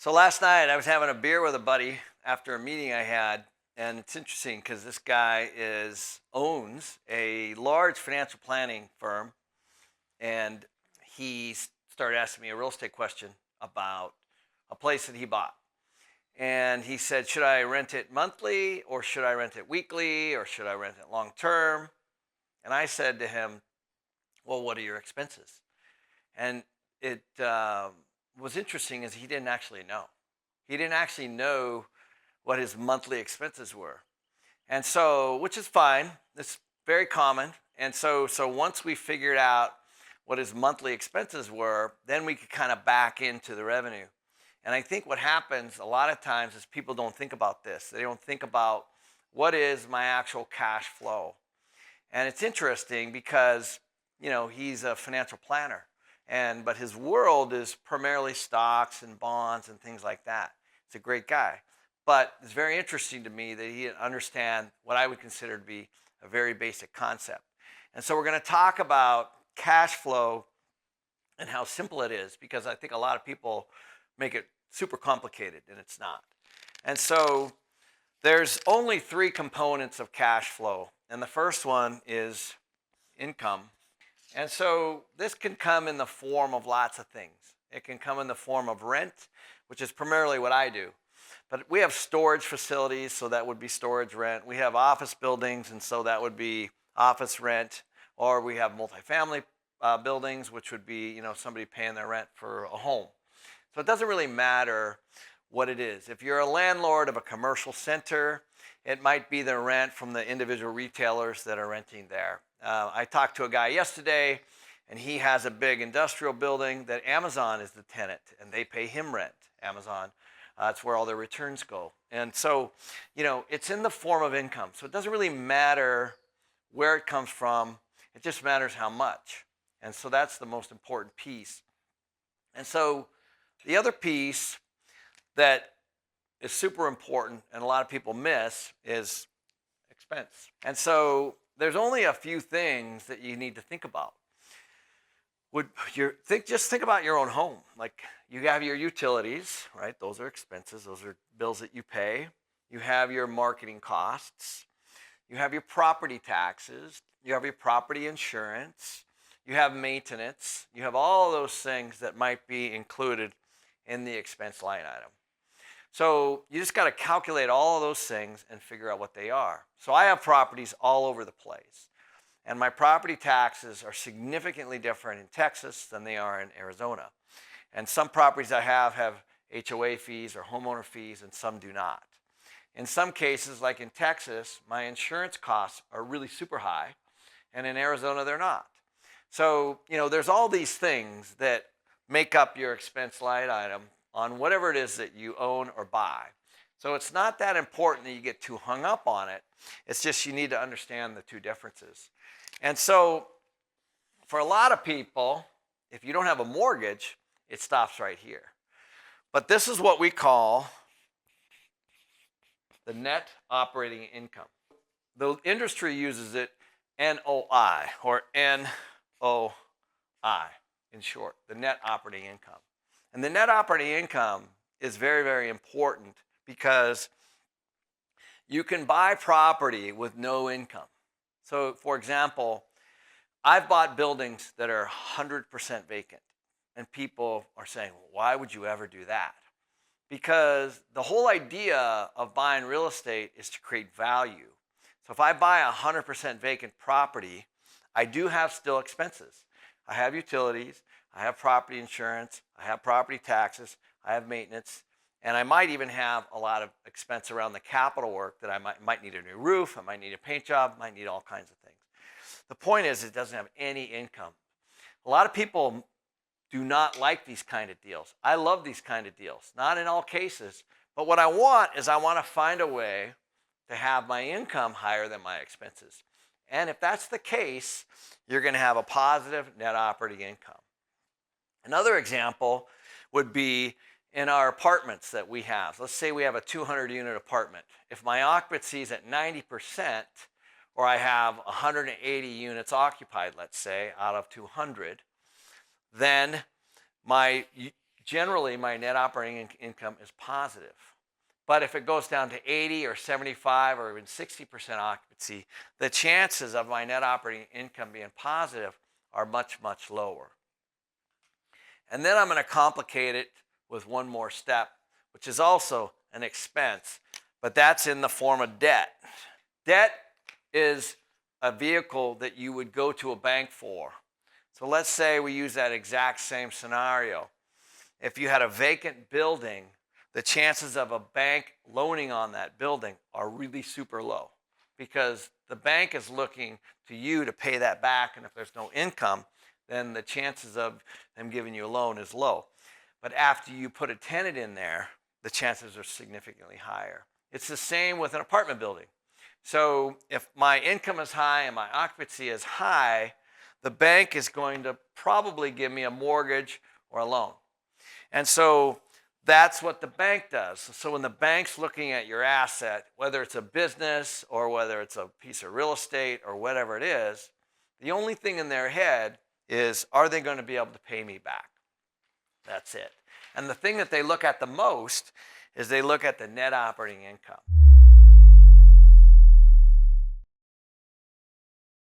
So last night I was having a beer with a buddy after a meeting I had, and it's interesting because this guy owns a large financial planning firm, and he started asking me a real estate question about a place that he bought. And he said, should I rent it monthly, or should I rent it weekly, or should I rent it long term? And I said to him, well, what are your expenses? And it was interesting is he didn't actually know. He didn't actually know what his monthly expenses were. And so, which is fine, it's very common. And so once we figured out what his monthly expenses were, then we could kind of back into the revenue. And I think what happens a lot of times is people don't think about this. They don't think about what is my actual cash flow. And it's interesting because, he's a financial planner, but his world is primarily stocks and bonds and things like that. He's a great guy. But it's very interesting to me that he didn't understand what I would consider to be a very basic concept. And so we're going to talk about cash flow and how simple it is, because I think a lot of people make it super complicated, and it's not. And so there's only three components of cash flow. And the first one is income. And so this can come in the form of lots of things. It can come in the form of rent, which is primarily what I do. But we have storage facilities, so that would be storage rent. We have office buildings, and so that would be office rent. Or we have multifamily buildings, which would be, somebody paying their rent for a home. So it doesn't really matter what it is. If you're a landlord of a commercial center, it might be the rent from the individual retailers that are renting there. I talked to a guy yesterday, and he has a big industrial building that Amazon is the tenant, and they pay him rent, Amazon. That's where all their returns go. And so, it's in the form of income. So it doesn't really matter where it comes from. It just matters how much. And so that's the most important piece. And so the other piece that is super important and a lot of people miss is expense. And so there's only a few things that you need to think about. Just think about your own home. Like, you have your utilities, right? Those are expenses. Those are bills that you pay. You have your marketing costs. You have your property taxes. You have your property insurance. You have maintenance. You have all those things that might be included in the expense line item. So you just got to calculate all of those things and figure out what they are. So I have properties all over the place. And my property taxes are significantly different in Texas than they are in Arizona. And some properties I have HOA fees or homeowner fees, and some do not. In some cases, like in Texas, my insurance costs are really super high, and in Arizona, they're not. So, there's all these things that make up your expense line item on whatever it is that you own or buy. So it's not that important that you get too hung up on it. It's just you need to understand the two differences. And so for a lot of people, if you don't have a mortgage, it stops right here. But this is what we call the net operating income. The industry uses it NOI, or NOI in short, the net operating income. And the net operating income is very, very important because you can buy property with no income. So, for example, I've bought buildings that are 100% vacant, and people are saying, why would you ever do that? Because the whole idea of buying real estate is to create value. So if I buy a 100% vacant property, I do have still expenses. I have utilities, I have property insurance, I have property taxes, I have maintenance, and I might even have a lot of expense around the capital work that I might need a new roof, I might need a paint job, might need all kinds of things. The point is, it doesn't have any income. A lot of people do not like these kind of deals. I love these kind of deals, not in all cases, but what I want to find a way to have my income higher than my expenses. And if that's the case, you're going to have a positive net operating income. Another example would be in our apartments that we have. Let's say we have a 200-unit apartment. If my occupancy is at 90%, or I have 180 units occupied, let's say, out of 200, then my generally my net operating income is positive. But if it goes down to 80 or 75 or even 60% occupancy, the chances of my net operating income being positive are much, much lower. And then I'm going to complicate it with one more step, which is also an expense, but that's in the form of debt. Debt is a vehicle that you would go to a bank for. So let's say we use that exact same scenario. If you had a vacant building, the chances of a bank loaning on that building are really super low because the bank is looking to you to pay that back, and if there's no income, then the chances of them giving you a loan is low. But after you put a tenant in there, the chances are significantly higher. It's the same with an apartment building. So if my income is high and my occupancy is high, the bank is going to probably give me a mortgage or a loan. And so that's what the bank does. So when the bank's looking at your asset, whether it's a business or whether it's a piece of real estate or whatever it is, the only thing in their head is, are they going to be able to pay me back? That's it. And the thing that they look at the most is they look at the net operating income.